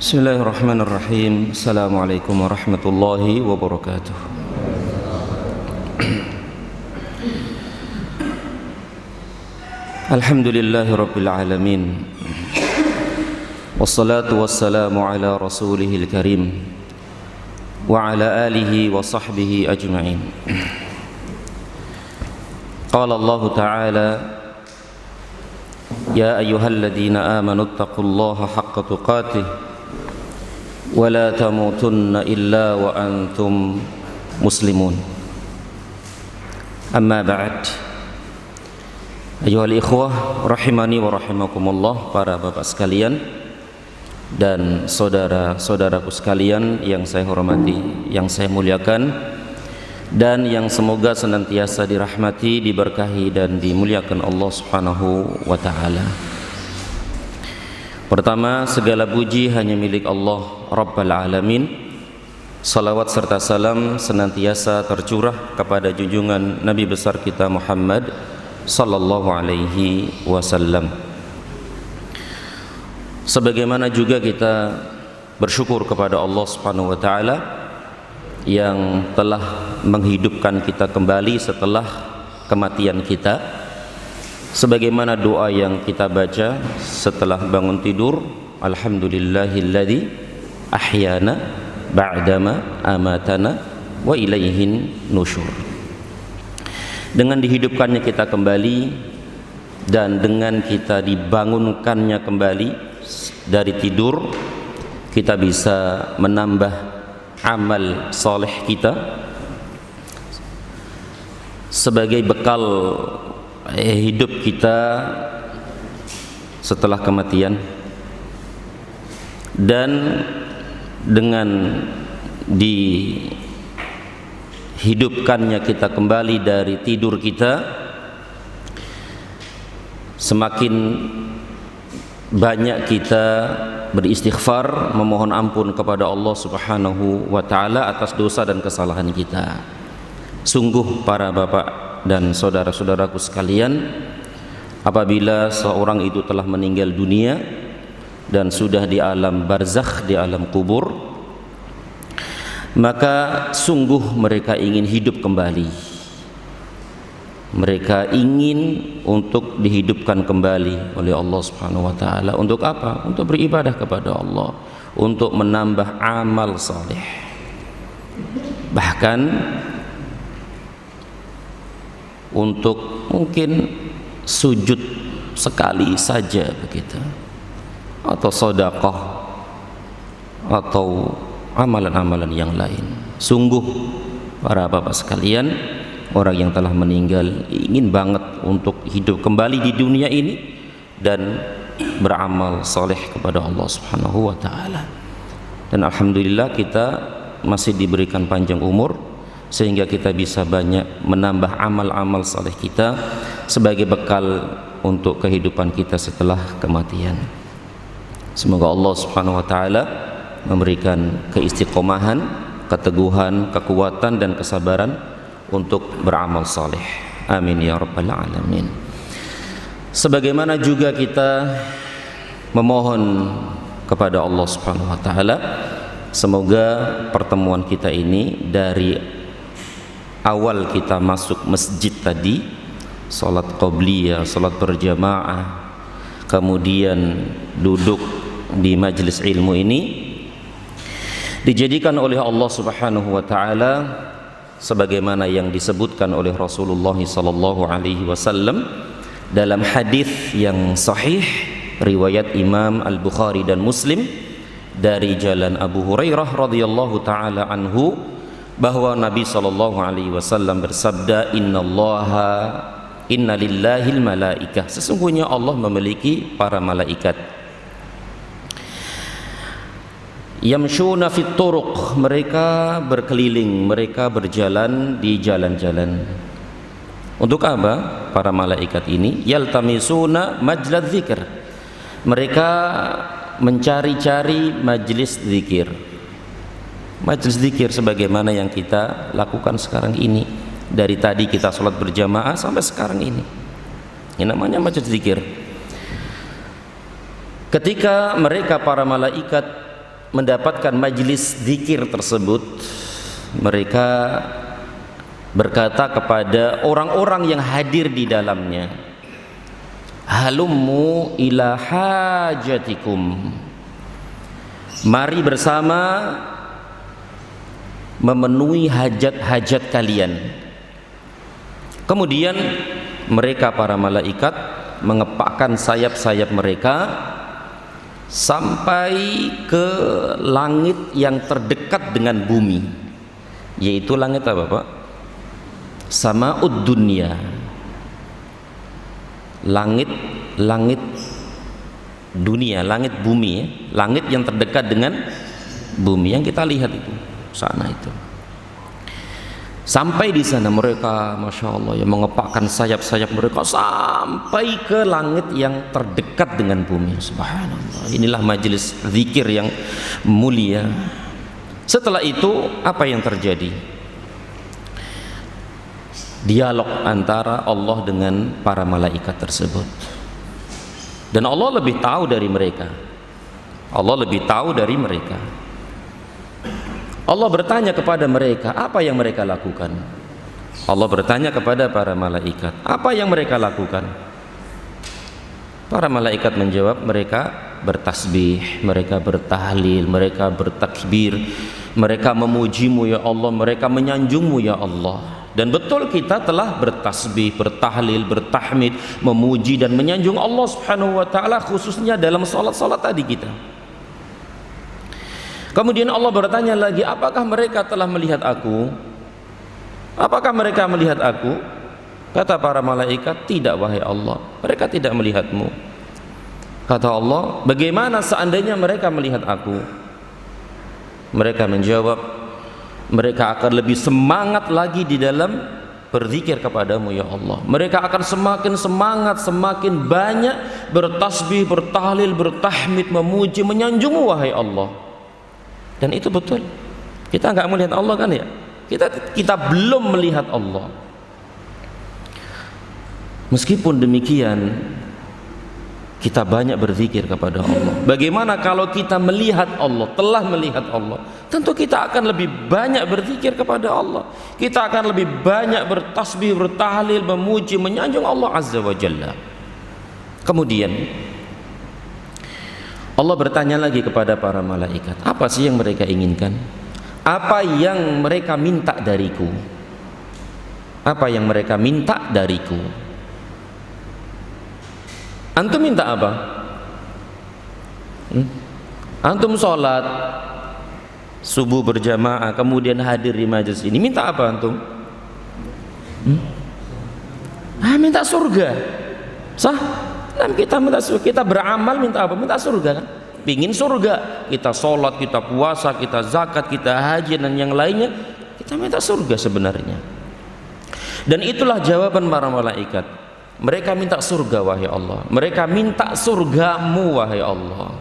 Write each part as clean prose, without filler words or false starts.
Bismillahirrahmanirrahim. Assalamualaikum warahmatullahi wabarakatuh. Alhamdulillahi rabbil alamin. Wassalatu wassalamu ala rasulihil karim wa ala alihi wa sahbihi ajma'in. Qala Allah ta'ala: Ya ayyuhalladzina amanu taqullaha haqqa tuqatih wa la tamutunna illa wa antum muslimun. Amma ba'd. Ayyuhal ikhwah rahimani wa rahimakumullah, para bapak sekalian dan saudara-saudaraku sekalian yang saya hormati, yang saya muliakan, dan yang semoga senantiasa dirahmati, diberkahi dan dimuliakan Allah Subhanahu wa taala. Pertama, segala puji hanya milik Allah Rabbal Alamin. Salawat serta salam senantiasa tercurah kepada junjungan Nabi besar kita Muhammad sallallahu alaihi wasallam. Sebagaimana juga kita bersyukur kepada Allah Subhanahu wa taala yang telah menghidupkan kita kembali setelah kematian kita. Sebagaimana doa yang kita baca setelah bangun tidur, alhamdulillahilladzi ahyana ba'dama amatana wa ilaihin nusyur. Dengan dihidupkannya kita kembali dan dengan kita dibangunkannya kembali dari tidur, kita bisa menambah amal soleh kita sebagai bekal hidup kita setelah kematian. Dan dengan dihidupkannya kita kembali dari tidur kita, semakin banyak kita beristighfar, memohon ampun kepada Allah Subhanahu wa taala atas dosa dan kesalahan kita. Sungguh para bapak dan saudara-saudaraku sekalian, apabila seorang itu telah meninggal dunia dan sudah di alam barzakh, di alam kubur, maka sungguh mereka ingin hidup kembali. Mereka ingin untuk dihidupkan kembali oleh Allah Subhanahu wa taala. Untuk apa? Untuk beribadah kepada Allah, untuk menambah amal saleh. Bahkan untuk mungkin sujud sekali saja begitu, atau sedekah, atau amalan-amalan yang lain. Sungguh para bapak sekalian, orang yang telah meninggal ingin banget untuk hidup kembali di dunia ini dan beramal saleh kepada Allah Subhanahu wa taala. Dan alhamdulillah kita masih diberikan panjang umur sehingga kita bisa banyak menambah amal-amal saleh kita sebagai bekal untuk kehidupan kita setelah kematian. Semoga Allah Subhanahu wa taala memberikan keistiqomahan, keteguhan, kekuatan dan kesabaran untuk beramal saleh. Amin ya rabbal alamin. Sebagaimana juga kita memohon kepada Allah Subhanahu wa taala, semoga pertemuan kita ini dari awal kita masuk masjid tadi, salat qabliyah, salat berjamaah, kemudian duduk di majelis ilmu ini, dijadikan oleh Allah Subhanahu wa taala sebagaimana yang disebutkan oleh Rasulullah sallallahu alaihi wasallam dalam hadis yang sahih riwayat Imam Al-Bukhari dan Muslim dari jalan Abu Hurairah radhiyallahu taala anhu, bahwa Nabi sallallahu alaihi wasallam bersabda, inna lillahil malaikah, sesungguhnya Allah memiliki para malaikat, yamshuna fit turuq, mereka berkeliling, mereka berjalan di jalan-jalan. Untuk apa para malaikat ini? Yaltamisuna majlaz dzikr, mereka mencari-cari majlis zikir. Majlis zikir sebagaimana yang kita lakukan sekarang ini. Dari tadi kita sholat berjamaah sampai sekarang ini, ini namanya majlis zikir. Ketika mereka para malaikat mendapatkan majlis zikir tersebut, mereka berkata kepada orang-orang yang hadir di dalamnya, halummu ila hajatikum, mari bersama memenuhi hajat-hajat kalian. Kemudian mereka para malaikat mengepakkan sayap-sayap mereka sampai ke langit yang terdekat dengan bumi, yaitu langit apa Pak? Sama'ud dunya, langit dunia, langit bumi ya. Langit yang terdekat dengan bumi yang kita lihat itu, sana itu. Sampai di sana mereka, masya Allah, yang mengepakkan sayap-sayap mereka sampai ke langit yang terdekat dengan bumi. Subhanallah. Inilah majelis zikir yang mulia. Setelah itu apa yang terjadi? Dialog antara Allah dengan para malaikat tersebut. Dan Allah lebih tahu dari mereka. Allah lebih tahu dari mereka. Allah bertanya kepada mereka, apa yang mereka lakukan? Allah bertanya kepada para malaikat, apa yang mereka lakukan? Para malaikat menjawab, mereka bertasbih, mereka bertahlil, mereka bertakbir, mereka memujimu ya Allah, mereka menyanjungmu ya Allah. Dan betul kita telah bertasbih, bertahlil, bertahmid, memuji dan menyanjung Allah Subhanahu wa taala, khususnya dalam salat-salat tadi kita. Kemudian Allah bertanya lagi, apakah mereka telah melihat aku? Apakah mereka melihat aku? Kata para malaikat, tidak wahai Allah, mereka tidak melihatmu. Kata Allah, bagaimana seandainya mereka melihat aku? Mereka menjawab, mereka akan lebih semangat lagi di dalam berzikir kepadamu ya Allah. Mereka akan semakin semangat, semakin banyak bertasbih, bertahlil, bertahmid, memuji, menyanjungmu wahai Allah. Dan itu betul. Kita nggak melihat Allah kan ya? Kita belum melihat Allah. Meskipun demikian, kita banyak berzikir kepada Allah. Bagaimana kalau kita melihat Allah, telah melihat Allah? Tentu kita akan lebih banyak berzikir kepada Allah. Kita akan lebih banyak bertasbih, bertahlil, memuji, menyanjung Allah Azza wa Jalla. Kemudian Allah bertanya lagi kepada para malaikat, apa sih yang mereka inginkan? Apa yang mereka minta dariku? Apa yang mereka minta dariku? Antum minta apa? Antum sholat subuh berjamaah, kemudian hadir di majelis ini, minta apa antum? Minta surga. Sah? Dan kita minta surga, kita beramal minta apa? Minta surga kan? Pingin surga, kita sholat, kita puasa, kita zakat, kita haji dan yang lainnya, kita minta surga sebenarnya. Dan itulah jawaban para malaikat. Mereka minta surga wahai Allah, mereka minta surgamu wahai Allah.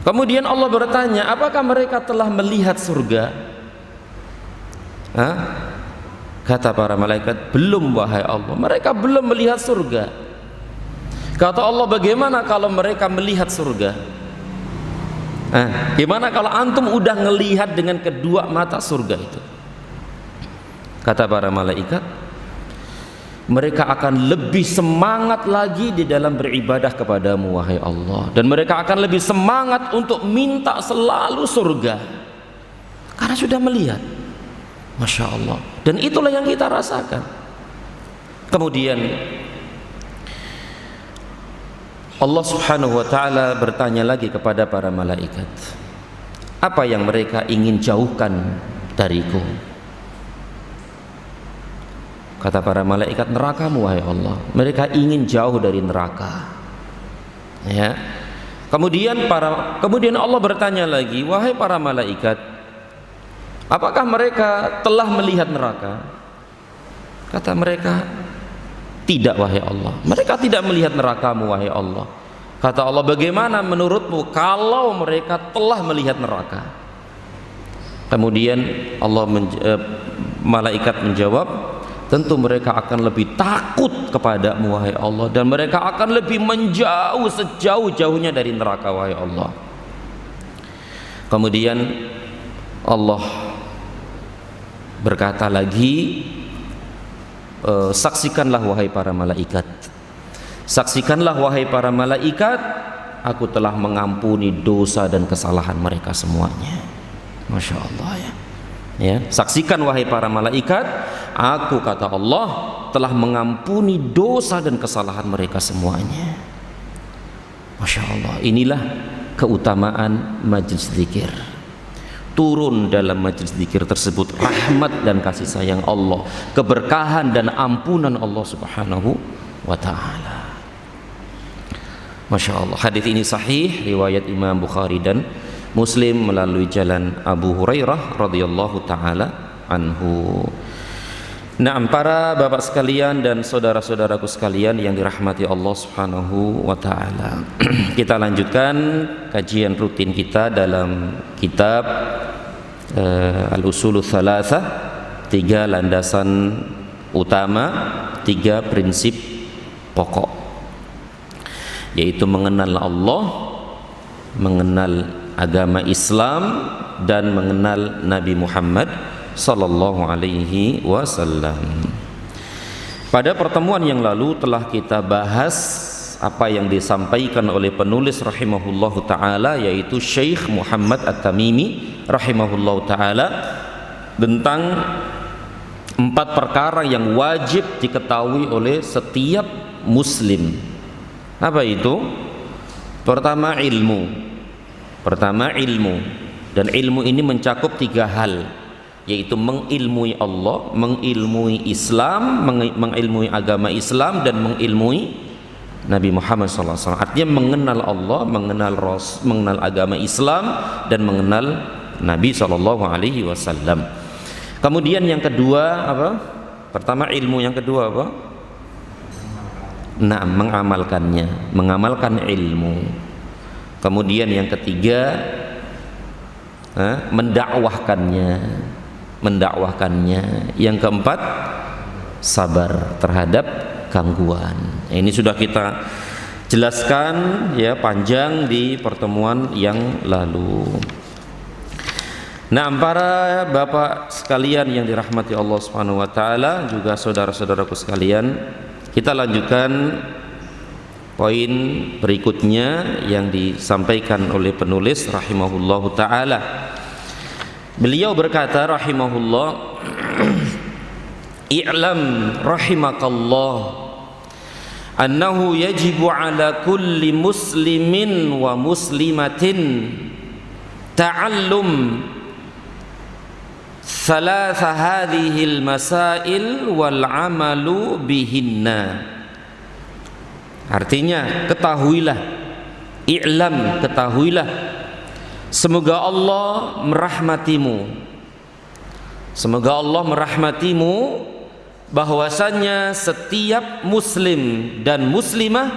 Kemudian Allah bertanya, apakah mereka telah melihat surga? Kata para malaikat, belum wahai Allah, mereka belum melihat surga. Kata Allah, bagaimana kalau mereka melihat surga? Gimana kalau antum udah ngelihat dengan kedua mata surga itu? Kata para malaikat, mereka akan lebih semangat lagi di dalam beribadah kepadamu wahai Allah, dan mereka akan lebih semangat untuk minta selalu surga karena sudah melihat. Masya Allah. Dan itulah yang kita rasakan. Kemudian Allah Subhanahu wa ta'ala bertanya lagi kepada para malaikat, apa yang mereka ingin jauhkan dariku? Kata para malaikat, nerakamu wahai Allah. Mereka ingin jauh dari neraka. Ya. Kemudian Allah bertanya lagi, wahai para malaikat, apakah mereka telah melihat neraka? Kata mereka, tidak wahai Allah, mereka tidak melihat nerakamu wahai Allah. Kata Allah, bagaimana menurutmu kalau mereka telah melihat neraka? Kemudian malaikat menjawab, tentu mereka akan lebih takut kepadamu wahai Allah, dan mereka akan lebih menjauh sejauh-jauhnya dari neraka wahai Allah. Kemudian Allah berkata lagi, saksikanlah wahai para malaikat, saksikanlah wahai para malaikat, aku telah mengampuni dosa dan kesalahan mereka semuanya. Masya Allah ya. Ya, saksikan wahai para malaikat, aku, kata Allah, telah mengampuni dosa dan kesalahan mereka semuanya. Masya Allah, inilah keutamaan majlis zikir. Turun dalam majlis zikir tersebut rahmat dan kasih sayang Allah, keberkahan dan ampunan Allah Subhanahu wa ta'ala. Masya Allah, hadis ini sahih riwayat Imam Bukhari dan Muslim melalui jalan Abu Hurairah radhiyallahu ta'ala anhu. Nah, para bapak sekalian dan saudara-saudaraku sekalian yang dirahmati Allah Subhanahu wa ta'ala, kita lanjutkan kajian rutin kita dalam kitab Al-Usulul Thalathah, 3 landasan utama, 3 prinsip pokok, yaitu mengenal Allah, mengenal agama Islam, dan mengenal Nabi Muhammad sallallahu alaihi wasallam. Pada pertemuan yang lalu telah kita bahas apa yang disampaikan oleh penulis rahimahullahu taala, yaitu Syekh Muhammad At-Tamimi rahimahullahu taala, tentang 4 perkara yang wajib diketahui oleh setiap muslim. Apa itu? Pertama ilmu. Dan ilmu ini mencakup 3 hal, yaitu mengilmui Allah, mengilmui Islam, mengilmui agama Islam, dan mengilmui Nabi Muhammad SAW. Artinya mengenal Allah, mengenal agama Islam, dan mengenal Nabi SAW. Kemudian yang kedua apa? Pertama ilmu, yang kedua apa? Nah, mengamalkannya, mengamalkan ilmu. Kemudian yang ketiga mendakwahkannya. Yang keempat, sabar terhadap gangguan. Ini sudah kita jelaskan ya panjang di pertemuan yang lalu. Nah, para bapak sekalian yang dirahmati Allah Subhanahu wa taala, juga saudara-saudaraku sekalian, kita lanjutkan poin berikutnya yang disampaikan oleh penulis rahimahullahu taala. Beliau berkata rahimahullah, i'lam rahimakallah annahu yajibu ala kulli muslimin wa muslimatin ta'allum thalatha hadhil masail wal amalu bihinna. Artinya, ketahuilah, i'lam, ketahuilah, semoga Allah merahmatimu, semoga Allah merahmatimu, bahwasannya setiap muslim dan muslimah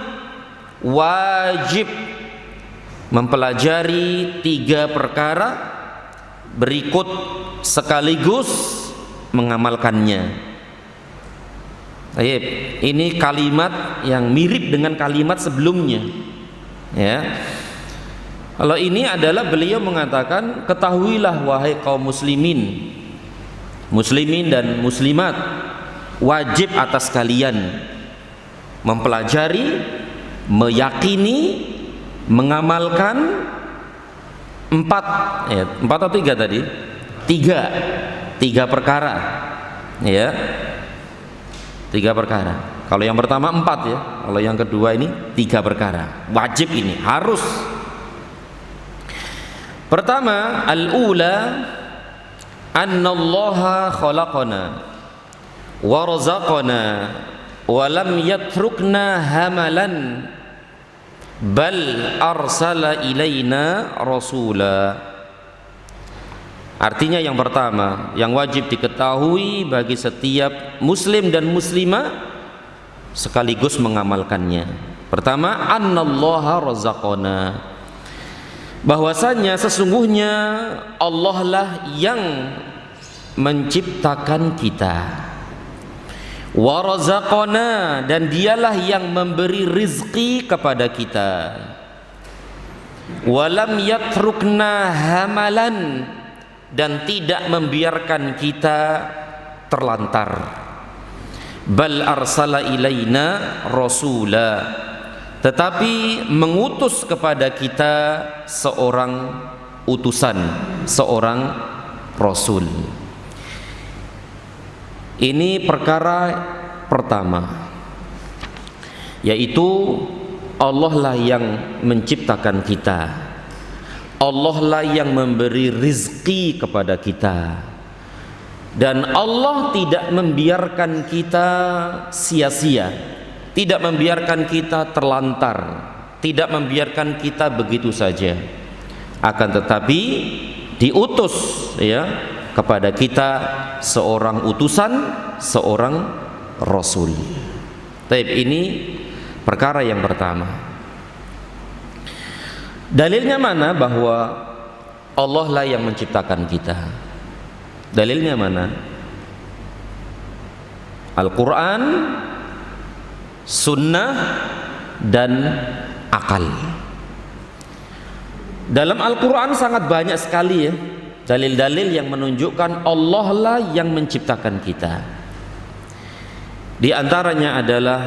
wajib mempelajari 3 perkara berikut sekaligus mengamalkannya. Baik, ini kalimat yang mirip dengan kalimat sebelumnya. Ya. Kalau ini adalah beliau mengatakan, ketahuilah wahai kaum muslimin dan muslimat, wajib atas kalian mempelajari, meyakini, mengamalkan 4 atau 3 tadi? 3 perkara. Ya. 3 perkara. Kalau yang pertama 4 ya, kalau yang kedua ini 3 perkara. Wajib, ini harus. Pertama, al-ula annallaha khalaqana wa razaqana wa lam yatrukna hamalan bal arsala ilaina rasula. Artinya yang pertama, yang wajib diketahui bagi setiap muslim dan muslimah sekaligus mengamalkannya. Pertama, annallaha razaqana, bahwasanya sesungguhnya Allah lah yang menciptakan kita. Wa razaqana, dan dialah yang memberi rizki kepada kita. walam yatrukna hamalan, dan tidak membiarkan kita terlantar. Bal arsala ilaina rasula, tetapi mengutus kepada kita seorang utusan, seorang rasul. Ini perkara pertama, yaitu Allah lah yang menciptakan kita, Allah lah yang memberi rizki kepada kita, dan Allah tidak membiarkan kita sia-sia, tidak membiarkan kita terlantar, tidak membiarkan kita begitu saja, akan tetapi diutus ya kepada kita seorang utusan, seorang rasul. Taib, ini perkara yang pertama. Dalilnya mana bahwa Allah lah yang menciptakan kita? Dalilnya mana? Al-Quran, sunnah, dan akal. Dalam Al-Quran sangat banyak sekali ya dalil-dalil yang menunjukkan Allah lah yang menciptakan kita. Di antaranya adalah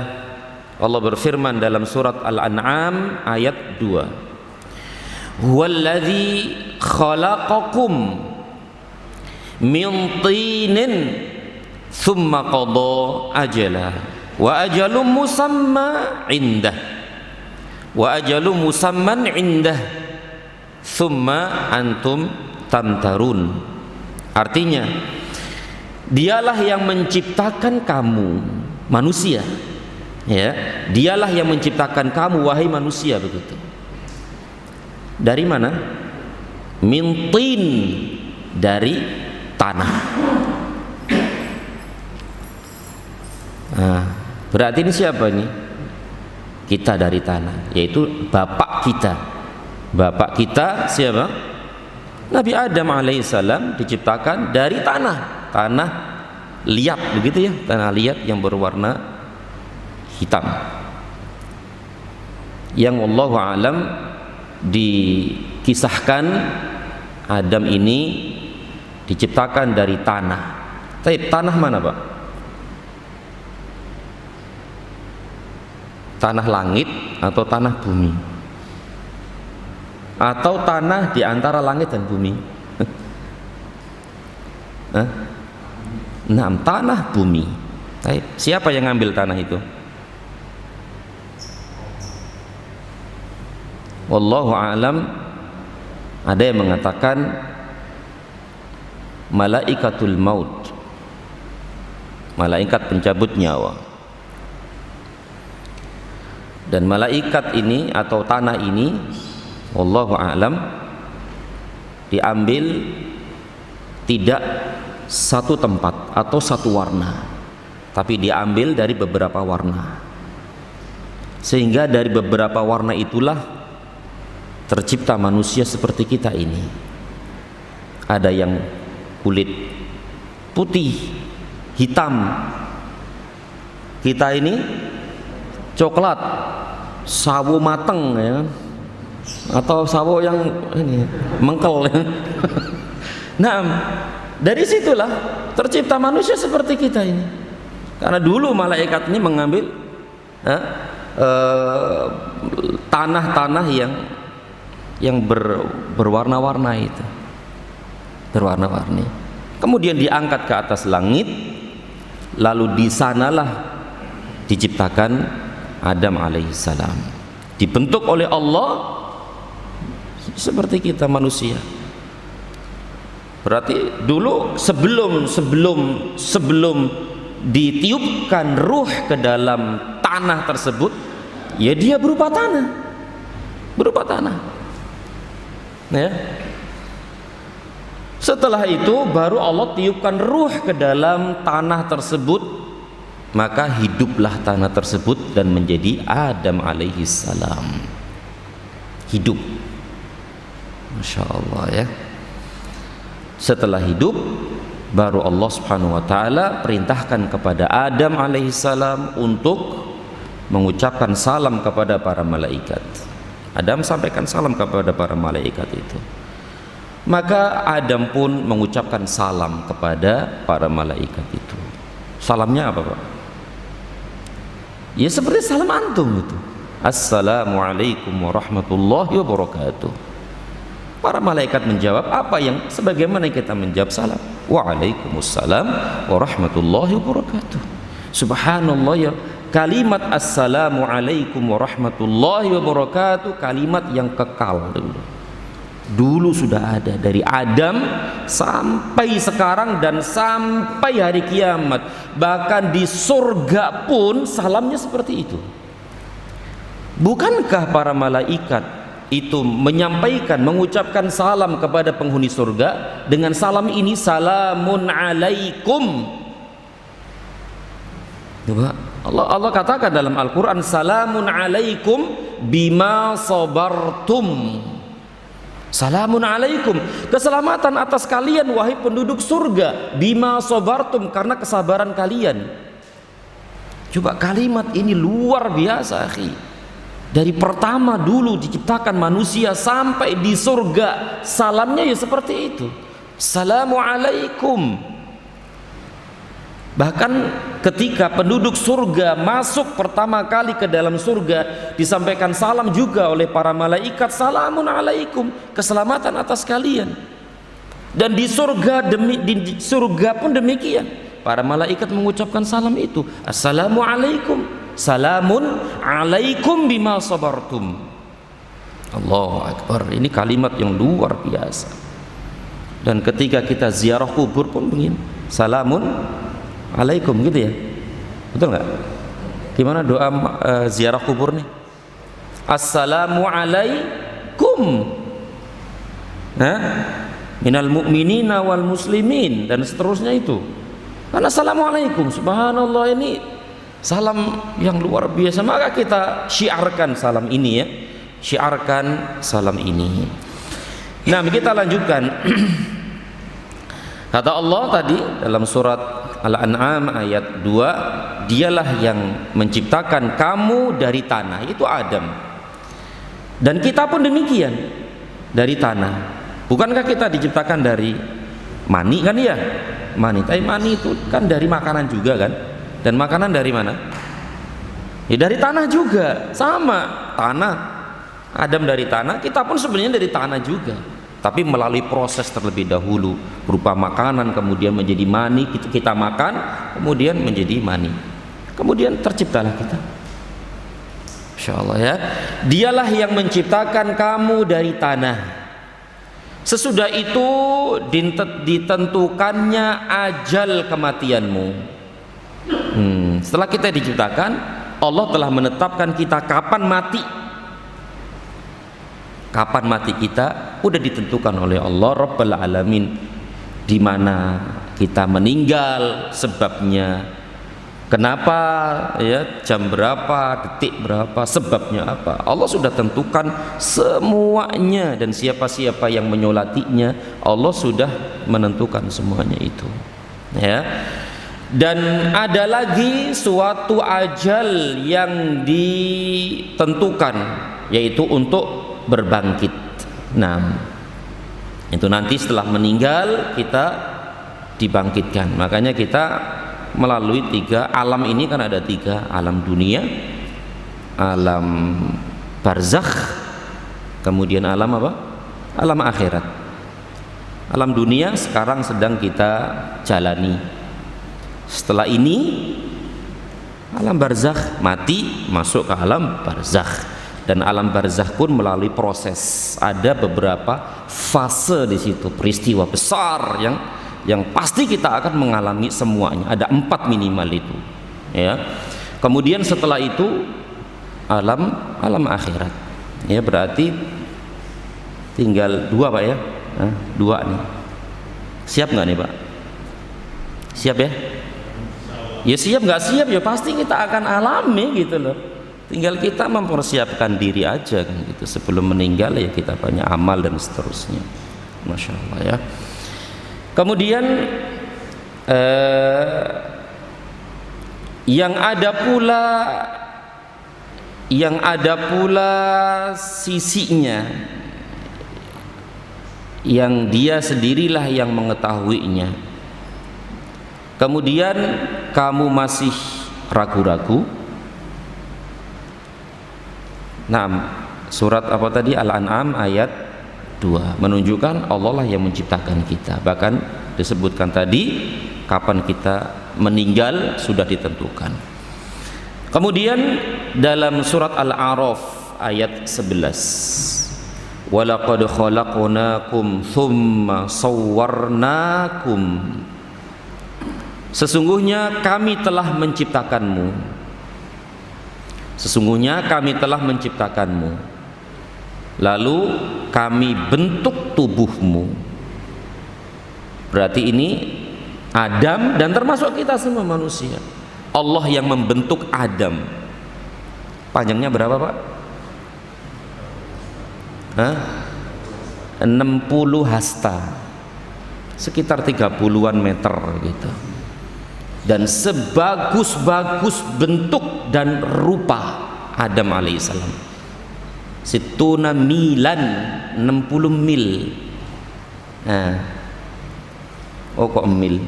Allah berfirman dalam surat Al-An'am ayat 2, huwallazi khalaqakum min tinin thumma qada ajala wa ajalum musamma indah wa ajalum musamman indah thumma antum tamtarun. Artinya, dialah yang menciptakan kamu manusia, ya, dialah yang menciptakan kamu wahai manusia, begitu. Dari mana? Min tin, dari tanah. Nah, berarti ini siapa ini? Kita dari tanah, yaitu bapak kita. Bapak kita siapa? Nabi Adam alaihissalam diciptakan dari tanah, tanah liat, begitu ya, tanah liat yang berwarna hitam, yang wallahu alam dikisahkan Adam ini diciptakan dari tanah. Tapi tanah mana, Pak? Tanah langit atau tanah bumi? Atau tanah di antara langit dan bumi? Nah, tanah bumi. Siapa yang ngambil tanah itu? Wallahu a'lam. Ada yang mengatakan malaikatul maut, malaikat pencabut nyawa. Dan malaikat ini atau tanah ini, wallahu a'lam, diambil tidak satu tempat atau satu warna, tapi diambil dari beberapa warna, sehingga dari beberapa warna itulah tercipta manusia seperti kita ini. Ada yang kulit putih, hitam, kita ini coklat, sawo mateng ya, atau sawo yang ini mengkel ya. Nah, dari situlah tercipta manusia seperti kita ini. Karena dulu malaikat ini mengambil tanah-tanah yang berwarna-warna itu, berwarna-warni. Kemudian diangkat ke atas langit, lalu di sanalah diciptakan Adam alaihissalam, dibentuk oleh Allah seperti kita manusia. Berarti dulu sebelum ditiupkan ruh ke dalam tanah tersebut, ya dia berupa tanah, ya. Setelah itu baru Allah tiupkan ruh ke dalam tanah tersebut, maka hiduplah tanah tersebut dan menjadi Adam alaihissalam. Hidup, masya Allah ya. Setelah hidup, baru Allah subhanahu wa ta'ala perintahkan kepada Adam alaihissalam untuk mengucapkan salam kepada para malaikat. Adam sampaikan salam kepada para malaikat itu. Maka Adam pun mengucapkan salam kepada para malaikat itu. Salamnya apa, Pak? Ya seperti salam antum itu. Assalamualaikum warahmatullahi wabarakatuh. Para malaikat menjawab apa yang sebagaimana kita menjawab salam. Waalaikumsalam warahmatullahi wabarakatuh. Subhanallah, ya, kalimat assalamualaikum warahmatullahi wabarakatuh kalimat yang kekal dulu sudah ada dari Adam sampai sekarang dan sampai hari kiamat. Bahkan di surga pun salamnya seperti itu. Bukankah para malaikat itu menyampaikan, mengucapkan salam kepada penghuni surga dengan salam ini, salamun alaikum. Allah katakan dalam Al-Quran, salamun alaikum bima sabartum. Salamun alaikum, keselamatan atas kalian wahai penduduk surga, bima sabartum, karena kesabaran kalian. Coba kalimat ini luar biasa, akhi. Dari pertama dulu diciptakan manusia sampai di surga, salamnya ya seperti itu. Salamu alaikum. Bahkan ketika penduduk surga masuk pertama kali ke dalam surga, disampaikan salam juga oleh para malaikat, salamun alaikum, keselamatan atas kalian. Dan di surga di surga pun demikian, para malaikat mengucapkan salam itu, assalamu alaikum, salamun alaikum bima sabartum. Allahu akbar, ini kalimat yang luar biasa. Dan ketika kita ziarah kubur pun begini, salamun alaikum, gitu ya, betul nggak? Gimana doa ziarah kubur nih? Assalamu alaikum, minal mu'minina wal muslimin, dan seterusnya itu. Karena assalamualaikum, subhanallah, ini salam yang luar biasa. Maka kita syiarkan salam ini, ya, syiarkan salam ini. Nah, kita lanjutkan. Kata Allah tadi dalam surat Al-An'am ayat 2, dialah yang menciptakan kamu dari tanah, itu Adam. Dan kita pun demikian, dari tanah. Bukankah kita diciptakan dari mani, kan ya? Mani, tapi mani itu kan dari makanan juga kan? Dan makanan dari mana? Ya dari tanah juga, sama tanah. Adam dari tanah, kita pun sebenarnya dari tanah juga, tapi melalui proses terlebih dahulu berupa makanan, kemudian menjadi mani, kita makan, kemudian menjadi mani, kemudian terciptalah kita. Insyaallah, ya. Dialah yang menciptakan kamu dari tanah. Sesudah itu ditentukannya ajal kematianmu. Setelah kita diciptakan, Allah telah menetapkan kita kapan mati. Kapan mati kita udah ditentukan oleh Allah Rabbul Alamin. Di mana kita meninggal, sebabnya, kenapa, ya, jam berapa, detik berapa, sebabnya apa, Allah sudah tentukan semuanya. Dan siapa-siapa yang menyolatinya, Allah sudah menentukan semuanya itu, ya. Dan ada lagi suatu ajal yang ditentukan, yaitu untuk berbangkit. Nah, itu nanti setelah meninggal kita dibangkitkan. Makanya kita melalui 3 alam ini, kan ada 3 alam dunia, alam barzakh, kemudian alam apa? Alam akhirat. Alam dunia sekarang sedang kita jalani. Setelah ini alam barzakh, mati, masuk ke alam barzakh. Dan alam barzakh pun melalui proses, ada beberapa fase di situ, peristiwa besar yang pasti kita akan mengalami semuanya. Ada 4 minimal itu, ya. Kemudian setelah itu alam akhirat, ya, berarti tinggal 2, Pak, ya. 2 nih. Siap nggak nih, Pak? Siap, ya? Ya siap, nggak siap ya pasti kita akan alami, gitu loh. Tinggal kita mempersiapkan diri aja, kan gitu. Sebelum meninggal ya kita banyak amal dan seterusnya. Masya Allah, ya. Kemudian yang ada pula yang ada pula sisinya yang dia sendirilah yang mengetahuinya. Kemudian kamu masih ragu-ragu. Nah, surat apa tadi? Al-An'am ayat 2 menunjukkan Allah lah yang menciptakan kita. Bahkan disebutkan tadi kapan kita meninggal sudah ditentukan. Kemudian dalam surat Al-A'raf ayat 11, walaqad khalaqnakum tsumma sawwarnakum, sesungguhnya kami telah menciptakanmu, sesungguhnya kami telah menciptakanmu, lalu kami bentuk tubuhmu. Berarti ini Adam dan termasuk kita semua manusia. Allah yang membentuk Adam. Panjangnya berapa, Pak? 60 hasta, sekitar 30-an meter gitu. Dan sebagus-bagus bentuk dan rupa Adam alaihissalam, situna milan, 60 mil. Oh kok mil,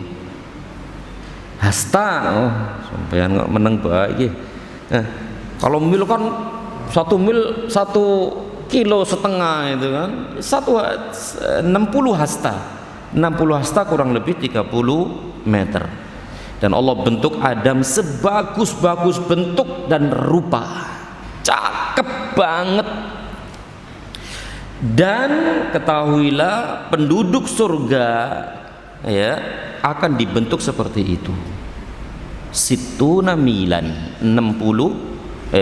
hasta. Oh sampean nggak menang baik. Kalau mil kan 1 mil 1,5 kilo itu kan, 60 hasta. 60 hasta kurang lebih 30 meter. Dan Allah bentuk Adam sebagus-bagus bentuk dan rupa, cakep banget. Dan ketahuilah penduduk surga ya akan dibentuk seperti itu. Situna milan, 60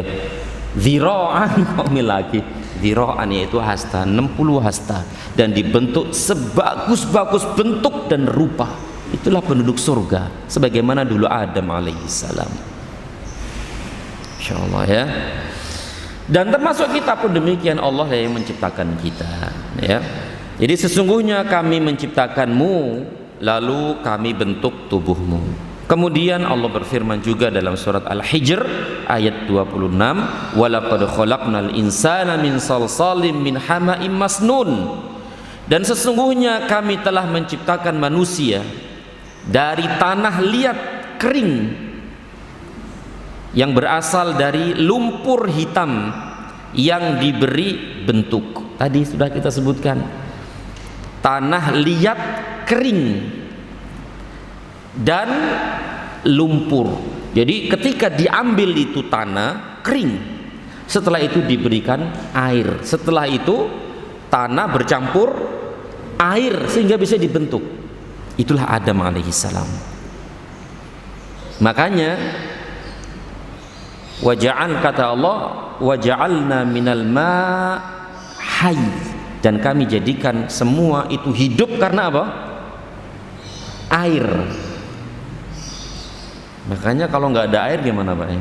zira'an, kok mil lagi, zira'an yaitu hasta, 60 hasta, dan dibentuk sebagus-bagus bentuk dan rupa. Itulah penduduk surga sebagaimana dulu Adam alaihissalam. Insyaallah ya. Dan termasuk kita pun demikian, Allah yang menciptakan kita ya. Jadi sesungguhnya kami menciptakanmu, lalu kami bentuk tubuhmu. Kemudian Allah berfirman juga dalam surat Al-Hijr ayat 26, walaqad khalaqnal insana min salsalin min hama'im masnun, dan sesungguhnya kami telah menciptakan manusia dari tanah liat kering yang berasal dari lumpur hitam yang diberi bentuk. Tadi sudah kita sebutkan, tanah liat kering dan lumpur. Jadi ketika diambil itu tanah kering, setelah itu diberikan air, setelah itu tanah bercampur air sehingga bisa dibentuk. Itulah Adam alaihissalam. Makanya waja'al, kata Allah, waja'alna minal ma' hayy, dan kami jadikan semua itu hidup karena apa? Air. Makanya kalau nggak ada air gimana, Pak?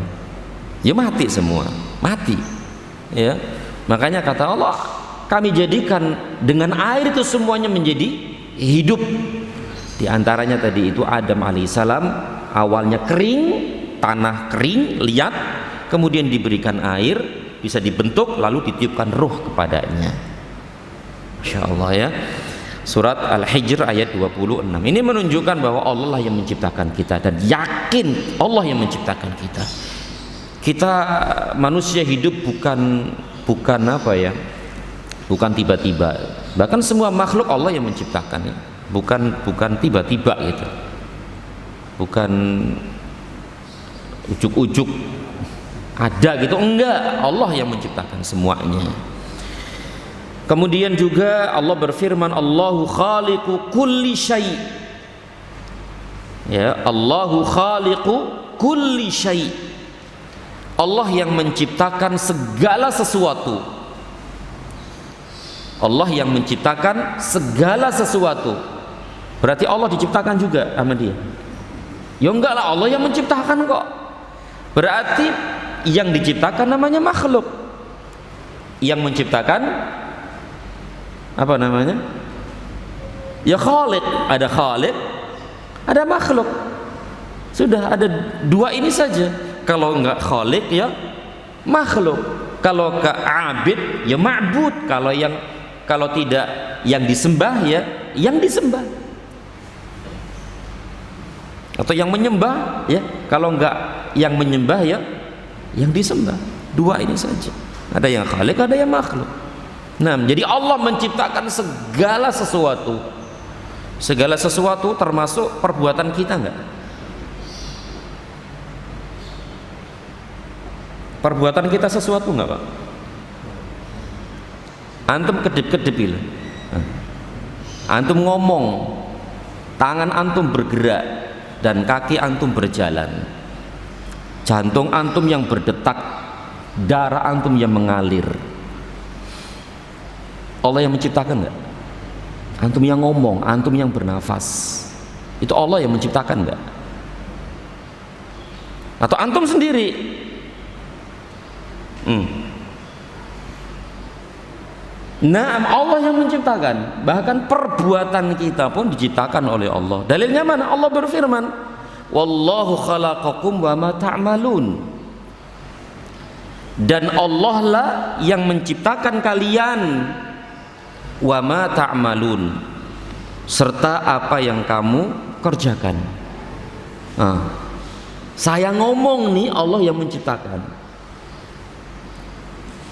Ya mati semua, mati. Ya. Makanya kata Allah, kami jadikan dengan air itu semuanya menjadi hidup. Di antaranya tadi itu Adam alaihissalam awalnya kering, tanah kering, liat, kemudian diberikan air, bisa dibentuk, lalu ditiupkan ruh kepadanya. Masya Allah ya. Surat Al-Hijr ayat 26. Ini menunjukkan bahwa Allah lah yang menciptakan kita, dan yakin Allah yang menciptakan kita. Kita manusia hidup bukan apa ya? Bukan tiba-tiba. Bahkan semua makhluk Allah yang menciptakan ya. Bukan tiba-tiba gitu. Bukan ujuk-ujuk ada gitu, enggak. Allah yang menciptakan semuanya. Kemudian juga Allah berfirman, Allahu khaliqu kulli syai'. Ya, Allahu khaliqu kulli syai'. Allah yang menciptakan segala sesuatu. Allah yang menciptakan segala sesuatu. Berarti Allah diciptakan juga sama dia? Ya enggak lah, Allah yang menciptakan kok. Berarti yang diciptakan namanya makhluk. Yang menciptakan apa namanya? Ya khaliq. Ada khaliq, ada makhluk. Sudah ada dua ini saja. Kalau enggak khaliq ya makhluk. Kalau ke abid ya ma'bud. Kalau tidak yang disembah ya yang disembah. Atau yang menyembah ya, kalau enggak yang menyembah ya yang disembah. Dua ini saja. Ada yang khalik, ada yang makhluk. Nah, jadi Allah menciptakan segala sesuatu. Segala sesuatu termasuk perbuatan kita enggak? Perbuatan kita sesuatu enggak, Pak? Antum kedip-kedip itu. Antum ngomong, tangan antum bergerak dan kaki antum berjalan. Jantung antum yang berdetak, darah antum yang mengalir. Allah yang menciptakan enggak? Antum yang ngomong, antum yang bernafas, itu Allah yang menciptakan enggak? Atau antum sendiri? Nah, Allah yang menciptakan. Bahkan perbuatan kita pun diciptakan oleh Allah. Dalilnya mana? Allah berfirman, wallahu khalaqakum wa ma ta'malun. Dan Allah lah yang menciptakan kalian, wa ma ta'malun, serta apa yang kamu kerjakan. Saya ngomong nih, Allah yang menciptakan.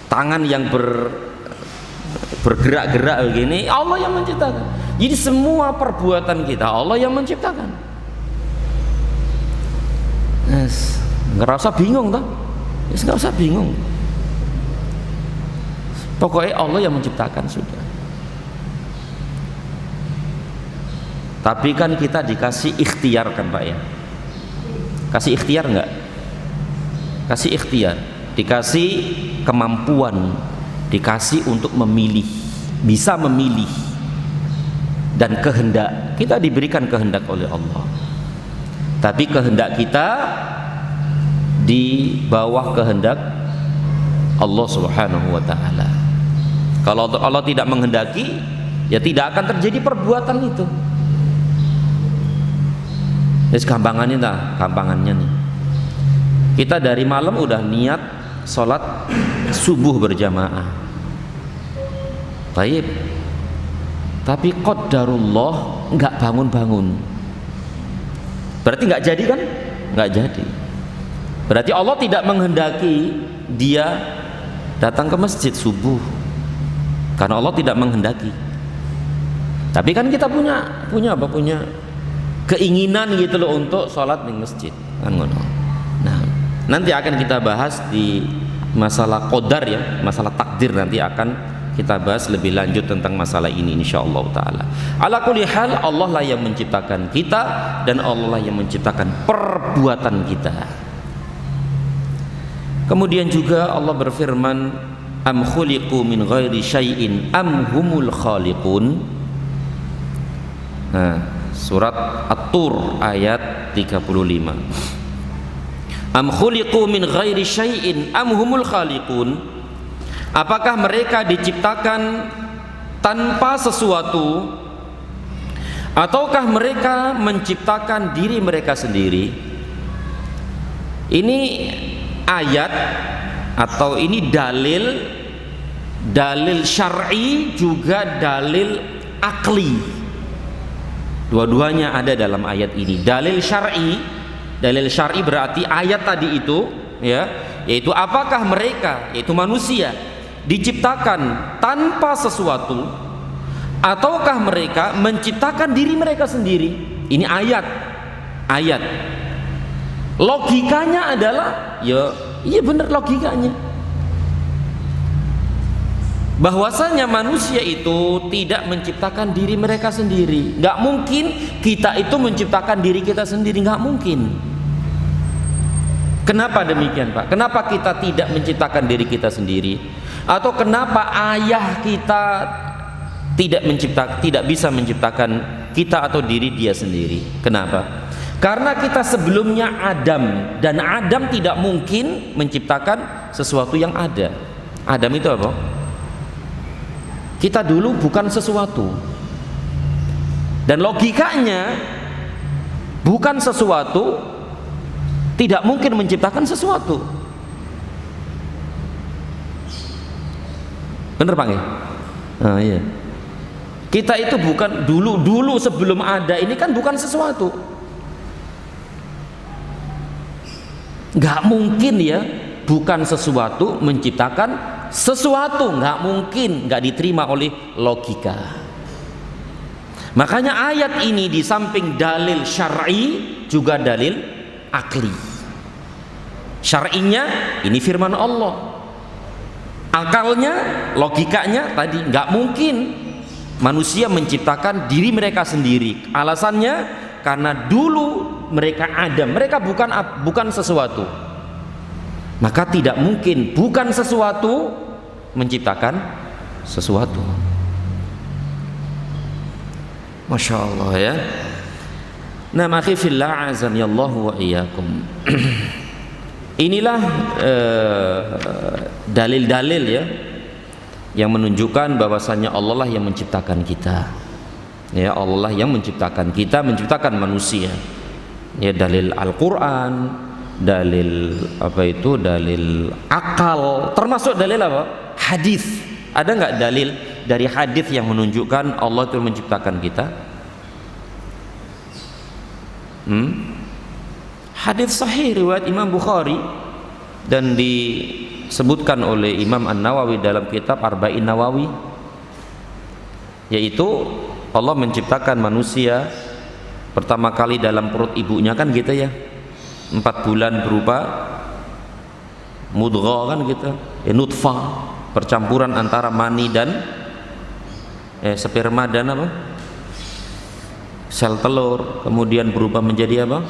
Tangan yang bergerak-gerak begini, Allah yang menciptakan. Jadi semua perbuatan kita Allah yang menciptakan. Nggak usah bingung toh? Nggak usah bingung. Pokoknya Allah yang menciptakan sudah. Tapi kan kita dikasih ikhtiar kan Pak ya? Kasih ikhtiar nggak? Kasih ikhtiar, dikasih kemampuan, dikasih untuk memilih, bisa memilih, dan kehendak. Kita diberikan kehendak oleh Allah, tapi kehendak kita di bawah kehendak Allah Subhanahu wa ta'ala. Kalau Allah tidak menghendaki, ya tidak akan terjadi perbuatan itu. Jadi gampangannya nih, kita dari malam udah niat sholat subuh berjamaah. Baik, tapi qadarullah nggak bangun-bangun. Berarti nggak jadi kan? Nggak jadi. Berarti Allah tidak menghendaki dia datang ke masjid subuh, karena Allah tidak menghendaki. Tapi kan kita punya apa? Punya keinginan gitu loh untuk sholat di masjid kan ngono. Nah, nanti akan kita bahas di masalah qadar ya, masalah takdir, nanti akan kita bahas lebih lanjut tentang masalah ini insyaallah taala. Ala kulli hal, Allah lah yang menciptakan kita dan Allah lah yang menciptakan perbuatan kita. Kemudian juga Allah berfirman, am khuliqu min ghairi syai'in am humul khaliqun. Nah, surat At-Tur ayat 35. Am khuliqu min ghairi syai'in am humul khaliqun. Apakah mereka diciptakan tanpa sesuatu, ataukah mereka menciptakan diri mereka sendiri? Ini ayat atau ini dalil syar'i juga dalil akli. Dua-duanya ada dalam ayat ini. Dalil syar'i berarti ayat tadi itu ya, yaitu apakah mereka, yaitu manusia, diciptakan tanpa sesuatu, ataukah mereka menciptakan diri mereka sendiri? Ini ayat. Logikanya adalah ya, iya benar logikanya, bahwasanya manusia itu tidak menciptakan diri mereka sendiri. Nggak mungkin kita itu menciptakan diri kita sendiri, nggak mungkin. Kenapa demikian Pak? Kenapa kita tidak menciptakan diri kita sendiri? Atau kenapa ayah kita tidak bisa menciptakan kita atau diri dia sendiri? Kenapa? Karena kita sebelumnya Adam, dan Adam tidak mungkin menciptakan sesuatu yang ada. Adam itu apa? Kita dulu bukan sesuatu, dan logikanya bukan sesuatu tidak mungkin menciptakan sesuatu. Bener Pak ya? Nah, iya. Kita itu bukan dulu sebelum ada ini kan bukan sesuatu. Nggak mungkin ya, bukan sesuatu menciptakan sesuatu, nggak mungkin, nggak diterima oleh logika. Makanya ayat ini di samping dalil syar'i juga dalil akli. Syar'inya ini firman Allah. Akalnya, logikanya tadi nggak mungkin manusia menciptakan diri mereka sendiri. Alasannya karena dulu mereka ada, mereka bukan sesuatu. Maka tidak mungkin bukan sesuatu menciptakan sesuatu. Masya Allah ya. Nah, akhi fillah azanillahu wa iyyakum. Inilah dalil-dalil ya yang menunjukkan bahwasanya Allah lah yang menciptakan kita. Ya, Allah lah yang menciptakan kita, menciptakan manusia. Ya, dalil Al-Qur'an, dalil apa itu? Dalil akal, termasuk dalil apa? Hadis. Ada nggak dalil dari hadis yang menunjukkan Allah itu menciptakan kita? Hadis sahih riwayat Imam Bukhari dan disebutkan oleh Imam An-Nawawi dalam kitab Arba'in Nawawi, yaitu Allah menciptakan manusia pertama kali dalam perut ibunya kan gitu ya, 4 bulan berupa mudghah kan gitu, nutfah, percampuran antara mani dan sperma dan apa? Sel telur, kemudian berubah menjadi apa?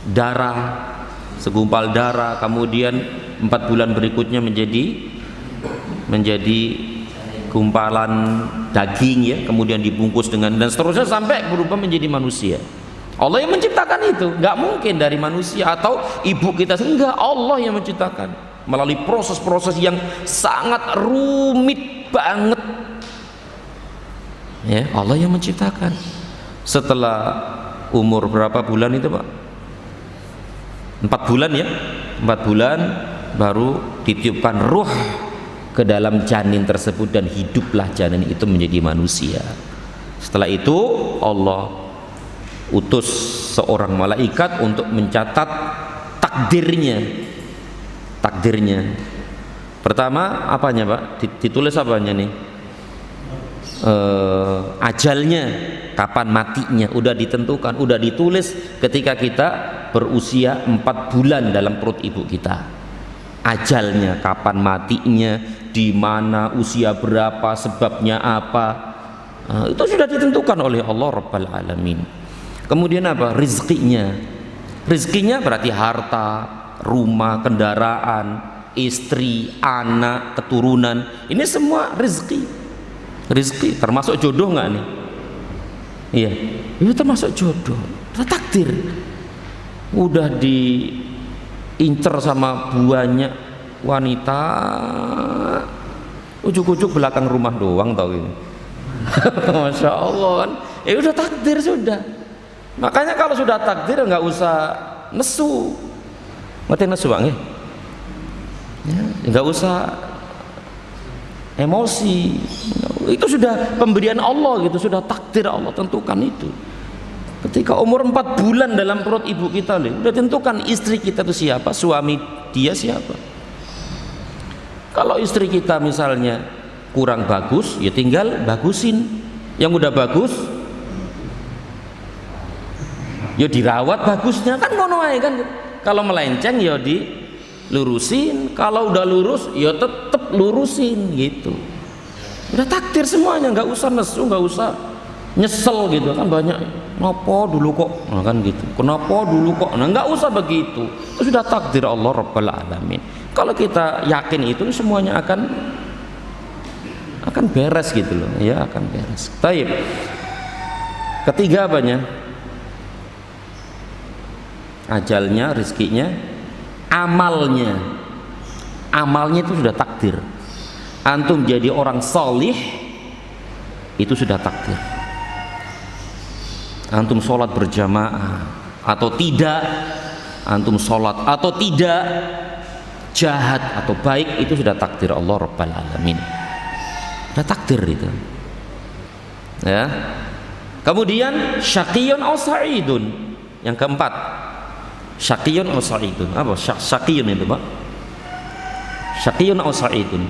Darah, segumpal darah, kemudian 4 bulan berikutnya menjadi gumpalan daging ya, kemudian dibungkus dengan dan seterusnya sampai berubah menjadi manusia. Allah yang menciptakan itu, nggak mungkin dari manusia atau ibu kita, enggak, Allah yang menciptakan melalui proses-proses yang sangat rumit banget. Ya, Allah yang menciptakan. Setelah umur berapa bulan itu Pak? 4 bulan ya, 4 bulan baru ditiupkan ruh ke dalam janin tersebut dan hiduplah janin itu menjadi manusia. Setelah itu Allah utus seorang malaikat untuk mencatat takdirnya. Pertama apanya Pak? Ditulis apanya nih? Ajalnya, kapan matinya udah ditentukan, udah ditulis ketika kita berusia 4 bulan dalam perut ibu kita. Ajalnya, kapan matinya, di mana, usia berapa, sebabnya apa, itu sudah ditentukan oleh Allah Rabbal Alamin. Kemudian apa? Rizkinya berarti harta, rumah, kendaraan, istri, anak, keturunan, ini semua rizki termasuk jodoh nggak nih? Iya, itu termasuk jodoh, takdir. Udah diincer sama banyak wanita, ujuk-ujuk belakang rumah doang tau ini. Masya Allah kan, udah takdir sudah. Makanya kalau sudah takdir nggak usah nesu, ngerti nesu bang ya? Nggak usah emosi, itu sudah pemberian Allah gitu, sudah takdir Allah tentukan itu. Ketika umur 4 bulan dalam perut ibu kita udah tentukan istri kita itu siapa, suami dia siapa. Kalau istri kita misalnya kurang bagus, ya tinggal bagusin. Yang udah bagus ya dirawat bagusnya, kan ngono ae kan. Kalau melenceng ya dilurusin, kalau udah lurus ya tetep lurusin gitu. Udah takdir semuanya, nggak usah nesu, nggak usah nyesel gitu kan. Banyak kenapa dulu kok, nah, kan gitu, kenapa dulu kok, nah nggak usah begitu, itu sudah takdir Allah Rabbal Alamin. Kalau kita yakin itu semuanya akan beres gitu loh ya, akan beres. Taib. Ketiga apanya? Ajalnya, rizkinya, amalnya itu sudah takdir. Antum jadi orang solih itu sudah takdir. Antum sholat berjamaah atau tidak, antum sholat atau tidak, jahat atau baik, itu sudah takdir Allah Rabbal Alamin, sudah takdir itu ya. Kemudian syaqiyun aw sa'idun, yang keempat, syaqiyun aw sa'idun. Apa syaqiyun itu, Pak? Syaqiyun aw sa'idun,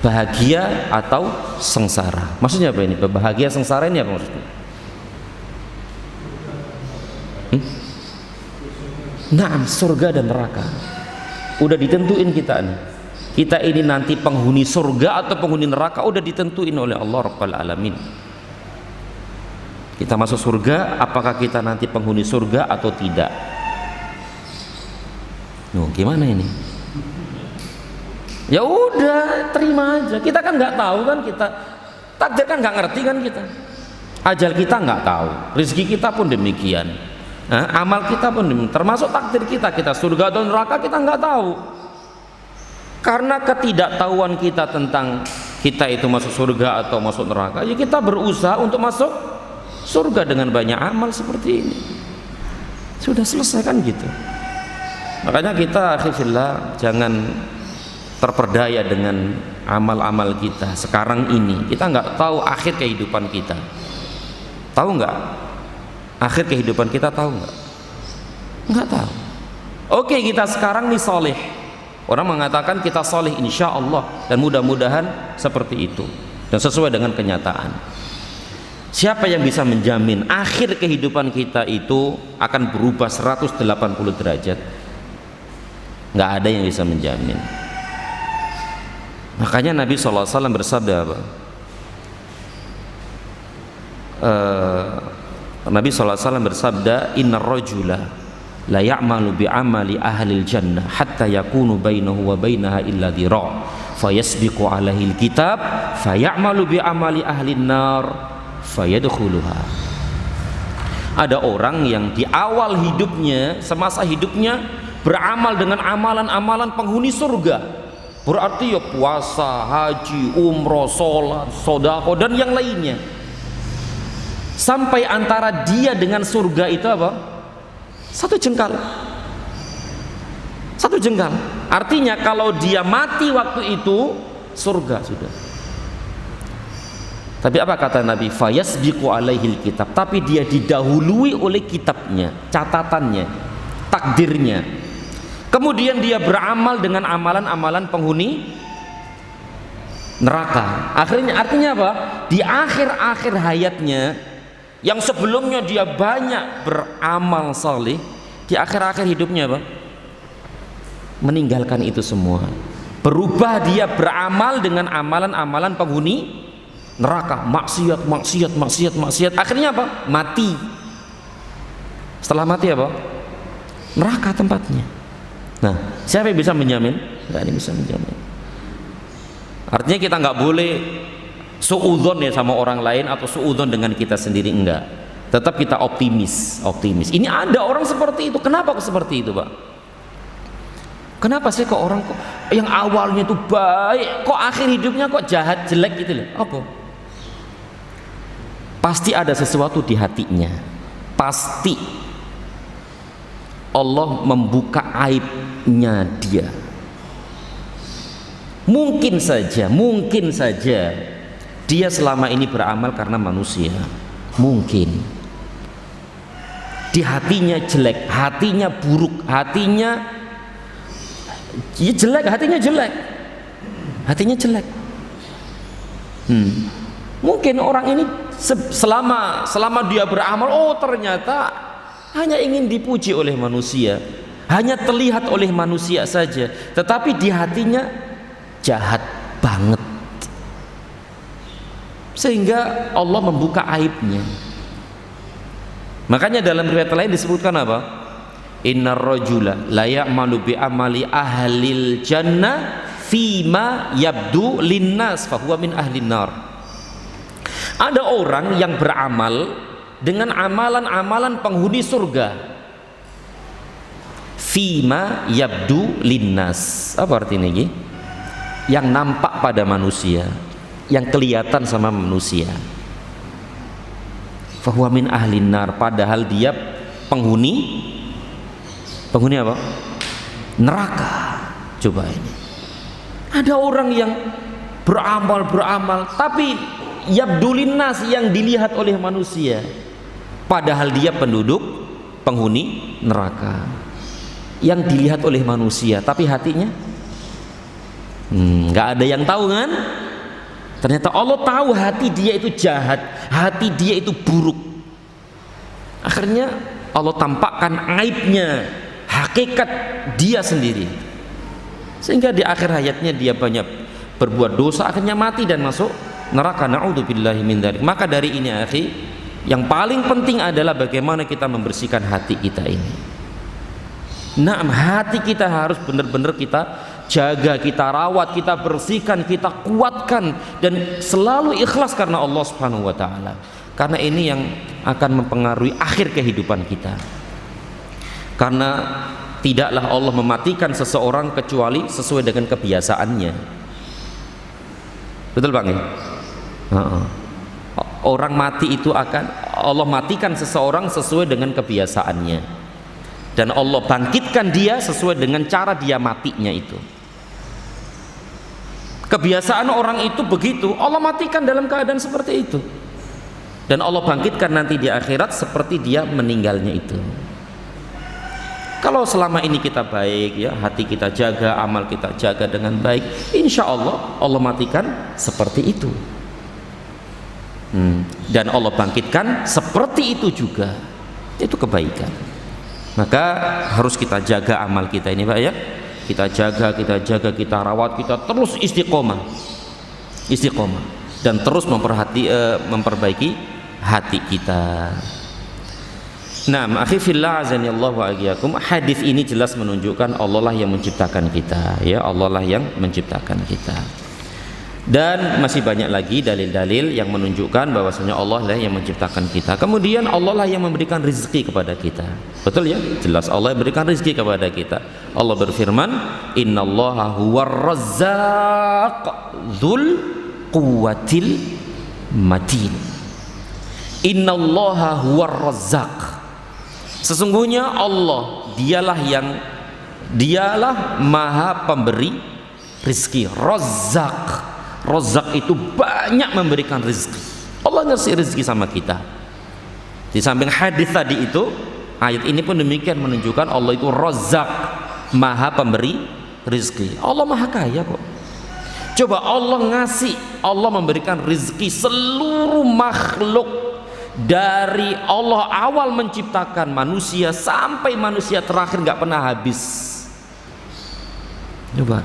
bahagia atau sengsara. Maksudnya apa ini? Bahagia sengsara ini apa maksudnya? Naam, surga dan neraka udah ditentuin kita nih. Kita ini nanti penghuni surga atau penghuni neraka udah ditentuin oleh Allah Rabbal Alamin. Kita masuk surga, apakah kita nanti penghuni surga atau tidak? Gimana ini? Ya udah, terima aja. Kita kan nggak tahu kan, kita takdir kan nggak ngerti kan kita. Ajal kita nggak tahu, rezeki kita pun demikian. Amal kita pun demikian. Termasuk takdir kita surga atau neraka kita nggak tahu. Karena ketidaktahuan kita tentang kita itu masuk surga atau masuk neraka, ya kita berusaha untuk masuk surga dengan banyak amal seperti ini. Sudah selesai kan gitu. Makanya kita akhirnya jangan terperdaya dengan amal-amal kita sekarang ini. Kita nggak tahu akhir kehidupan kita. Tahu nggak? Akhir kehidupan kita tahu nggak? Nggak tahu. Oke, kita sekarang nih soleh. Orang mengatakan kita soleh insya Allah, dan mudah-mudahan seperti itu dan sesuai dengan kenyataan. Siapa yang bisa menjamin akhir kehidupan kita itu akan berubah 180 derajat? Nggak ada yang bisa menjamin. Makanya Nabi SAW bersabda apa? Nabi SAW bersabda, innar rajula la ya'malu bi'amali ahlil jannah hatta yakunu bainahu wa bainaha illa dhira' fayasbiqu alaihi alkitab fayamalu bi'amali ahlin nar fayadkhuluha. Ada orang yang di awal hidupnya, semasa hidupnya beramal dengan amalan-amalan penghuni surga. Berarti ya puasa, haji, umroh, sholat, sodako dan yang lainnya. Sampai antara dia dengan surga itu apa? Satu jengkal. Satu jengkal. Artinya kalau dia mati waktu itu, surga sudah. Tapi apa kata Nabi? Fayasbiqu alaihil kitab. Tapi dia didahului oleh kitabnya, catatannya, takdirnya. Kemudian dia beramal dengan amalan-amalan penghuni neraka. Akhirnya, artinya apa? Di akhir-akhir hayatnya, yang sebelumnya dia banyak beramal saleh, di akhir-akhir hidupnya apa? Meninggalkan itu semua. Berubah dia beramal dengan amalan-amalan penghuni neraka, maksiat. Akhirnya apa? Mati. Setelah mati apa? Neraka tempatnya. Nah, siapa yang bisa menjamin? Nggak ada yang bisa menjamin. Artinya kita nggak boleh suudzon ya sama orang lain atau suudzon dengan kita sendiri, enggak. Tetap kita optimis. Ini ada orang seperti itu. Kenapa kok seperti itu, Pak? Kenapa sih kok orang kok yang awalnya itu baik, kok akhir hidupnya kok jahat, jelek gitu loh? Apa? Pasti ada sesuatu di hatinya. Pasti Allah membuka aibnya dia. Mungkin saja dia selama ini beramal karena manusia. Mungkin di hatinya jelek, hatinya buruk, hatinya jelek. Mungkin orang ini selama dia beramal, oh ternyata hanya ingin dipuji oleh manusia, hanya terlihat oleh manusia saja, tetapi di hatinya jahat banget, sehingga Allah membuka aibnya. Makanya dalam riwayat lain disebutkan apa? Innar rajula la ya'malu bi amali ahlil jannah fima yabdu linnas fahuwa min ahlin nar. Ada orang yang beramal dengan amalan-amalan penghuni surga. Fima yabdu linnas. Apa artinya ini? Yang nampak pada manusia, yang kelihatan sama manusia. Fahuwa min ahlin nar, padahal dia penghuni apa? Neraka. Coba ini. Ada orang yang beramal, tapi yabdulin nas, yang dilihat oleh manusia, padahal dia penghuni neraka. Yang dilihat oleh manusia, tapi hatinya nggak ada yang tahu kan? Ternyata Allah tahu hati dia itu jahat, hati dia itu buruk. Akhirnya Allah tampakkan aibnya, hakikat dia sendiri, sehingga di akhir hayatnya dia banyak berbuat dosa, akhirnya mati dan masuk neraka. Na'udzubillahi min dzalik. Maka dari ini akhi, yang paling penting adalah bagaimana kita membersihkan hati kita ini. Nah, hati kita harus benar-benar kita jaga, kita rawat, kita bersihkan, kita kuatkan, dan selalu ikhlas karena Allah Subhanahu wa taala. Karena ini yang akan mempengaruhi akhir kehidupan kita. Karena tidaklah Allah mematikan seseorang kecuali sesuai dengan kebiasaannya. Betul Bang ya? Orang mati itu akan Allah matikan seseorang sesuai dengan kebiasaannya, dan Allah bangkitkan dia sesuai dengan cara dia matinya itu. Kebiasaan orang itu begitu, Allah matikan dalam keadaan seperti itu, dan Allah bangkitkan nanti di akhirat seperti dia meninggalnya itu. Kalau selama ini kita baik ya, hati kita jaga, amal kita jaga dengan baik, insya Allah Allah matikan seperti itu, dan Allah bangkitkan seperti itu juga. Itu kebaikan. Maka harus kita jaga amal kita ini Pak ya. Kita jaga, kita rawat, kita terus istiqomah dan terus memperbaiki hati kita. Nah, akhi fillah azanillahu wa iyyakum, hadis ini jelas menunjukkan Allah lah yang menciptakan kita ya, Allah lah yang menciptakan kita. Dan masih banyak lagi dalil-dalil yang menunjukkan bahwasanya Allah lah yang menciptakan kita. Kemudian Allah lah yang memberikan rezeki kepada kita. Betul ya? Jelas Allah yang memberikan rezeki kepada kita. Allah berfirman, "Innallaha huwar razzaq dzul quwwatil matin." Innallaha huwar razzaq. Sesungguhnya Allah dialah maha pemberi rezeki. Razzaq. Razzaq itu banyak memberikan rezeki. Allah ngasih rezeki sama kita. Di samping hadis tadi itu, ayat ini pun demikian menunjukkan Allah itu Razzaq, maha pemberi rezeki. Allah maha kaya kok. Coba Allah ngasih, Allah memberikan rezeki seluruh makhluk, dari Allah awal menciptakan manusia sampai manusia terakhir nggak pernah habis. Coba,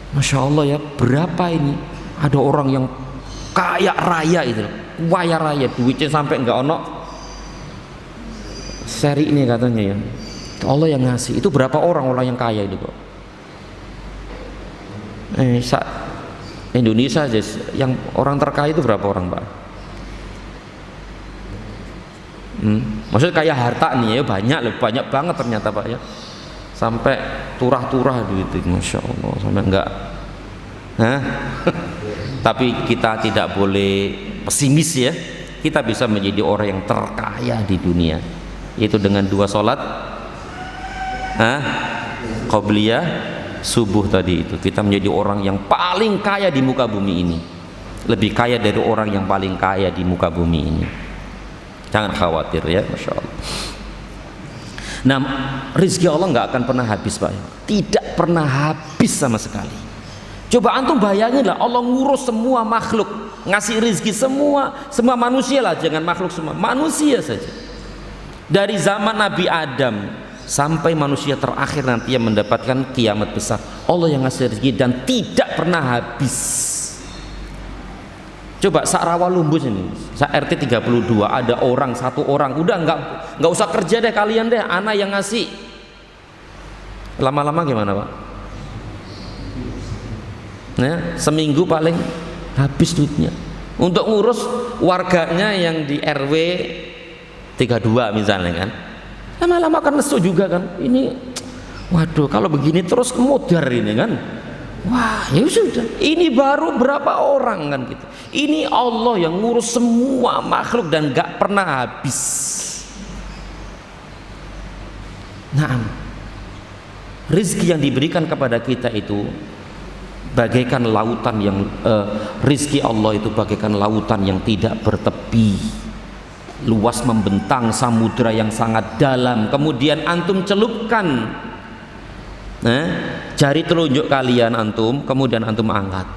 Masya Allah ya, berapa ini ada orang yang kaya raya itu, kaya raya, duitnya sampai nggak ono seri ini katanya ya. Allah yang ngasih. Itu berapa orang yang kaya itu kok? Indonesia aja yang orang terkaya itu berapa orang Pak? Maksudnya kaya harta nih ya, banyak banget ternyata Pak ya. Sampai turah-turah duit, Masya Allah, sampai enggak. Tapi kita tidak boleh pesimis ya. Kita bisa menjadi orang yang terkaya di dunia, yaitu dengan 2 sholat qobliyah subuh tadi itu. Kita menjadi orang yang paling kaya di muka bumi ini, lebih kaya dari orang yang paling kaya di muka bumi ini. Jangan khawatir ya, Masya Allah. Nah, rezeki Allah nggak akan pernah habis Pak, tidak pernah habis sama sekali. Coba antum bayangin lah, Allah ngurus semua makhluk, ngasih rezeki semua manusia lah, jangan makhluk, semua manusia saja. Dari zaman Nabi Adam sampai manusia terakhir nanti yang mendapatkan kiamat besar, Allah yang ngasih rezeki dan tidak pernah habis. Coba sak Rawalumbu ini, sak RT 32 ada satu orang, udah nggak usah kerja deh kalian deh, anak yang ngasih. Lama-lama gimana Pak? Nah, seminggu paling habis duitnya untuk ngurus warganya yang di RW 32 misalnya kan. Lama-lama kan nesu juga kan. Ini, waduh, kalau begini terus modar ini kan. Wah, ya sudah. Ini baru berapa orang kan gitu. Ini Allah yang ngurus semua makhluk dan gak pernah habis. Nah, Rizki yang diberikan kepada kita itu bagaikan lautan yang rizki Allah itu bagaikan lautan yang tidak bertepi, luas membentang, samudra yang sangat dalam. Kemudian antum celupkan jari telunjuk kalian antum, kemudian antum angkat.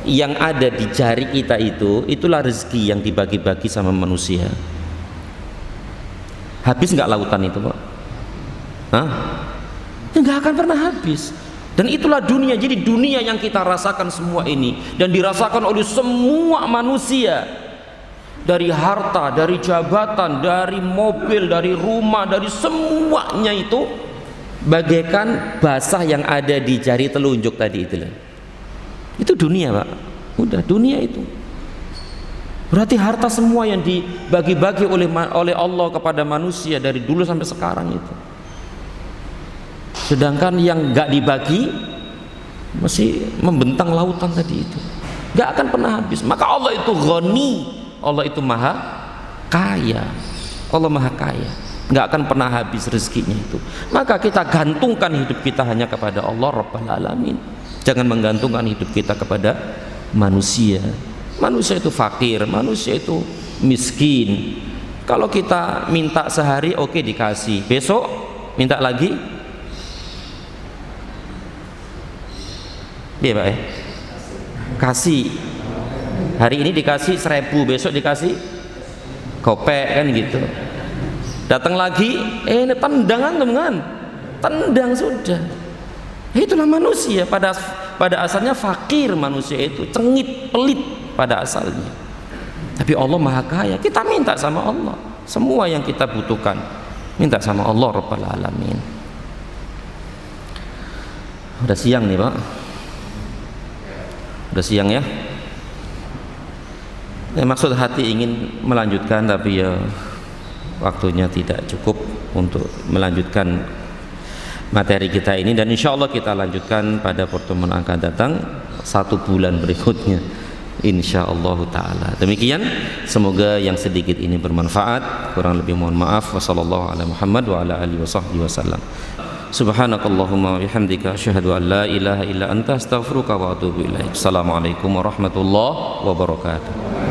Yang ada di jari kita itu, itulah rezeki yang dibagi-bagi sama manusia. Habis nggak lautan itu, Pak? Nggak akan pernah habis. Dan itulah dunia. Jadi dunia yang kita rasakan semua ini dan dirasakan oleh semua manusia. Dari harta, dari jabatan, dari mobil, dari rumah, dari semuanya itu bagaikan basah yang ada di jari telunjuk tadi itu. Itu dunia, Pak. Udah, dunia itu. Berarti harta semua yang dibagi-bagi oleh Allah kepada manusia dari dulu sampai sekarang itu. Sedangkan yang nggak dibagi masih membentang lautan tadi itu. Nggak akan pernah habis. Maka Allah itu ghani. Allah itu maha kaya. Allah maha kaya, nggak akan pernah habis rezekinya itu. Maka kita gantungkan hidup kita hanya kepada Allah Rabbul Alamin. Jangan menggantungkan hidup kita kepada manusia. Manusia itu fakir, manusia itu miskin. Kalau kita minta sehari oke dikasih, besok minta lagi, dia Pak kasih. Hari ini dikasih 1000, besok dikasih kopek kan gitu. Datang lagi, ini tendang antum kan, tendang sudah. Itulah manusia. Pada asalnya fakir manusia itu, cengit, pelit pada asalnya. Tapi Allah maha kaya. Kita minta sama Allah semua yang kita butuhkan, minta sama Allah Rabbul Alamin. Udah siang nih Pak, udah siang ya. Maksud hati ingin melanjutkan, tapi ya waktunya tidak cukup untuk melanjutkan materi kita ini, dan insya Allah kita lanjutkan pada pertemuan akan datang 1 bulan berikutnya insya Allah ta'ala. Demikian, semoga yang sedikit ini bermanfaat, kurang lebih mohon maaf. Wassallallahu ala Muhammad wa ala alihi wa sahbihi wasallam. Subhanakallahumma bihamdika asyhadu an la ilaha illa anta astaghfiruka wa atubu ilaik. Assalamualaikum warahmatullahi wabarakatuh.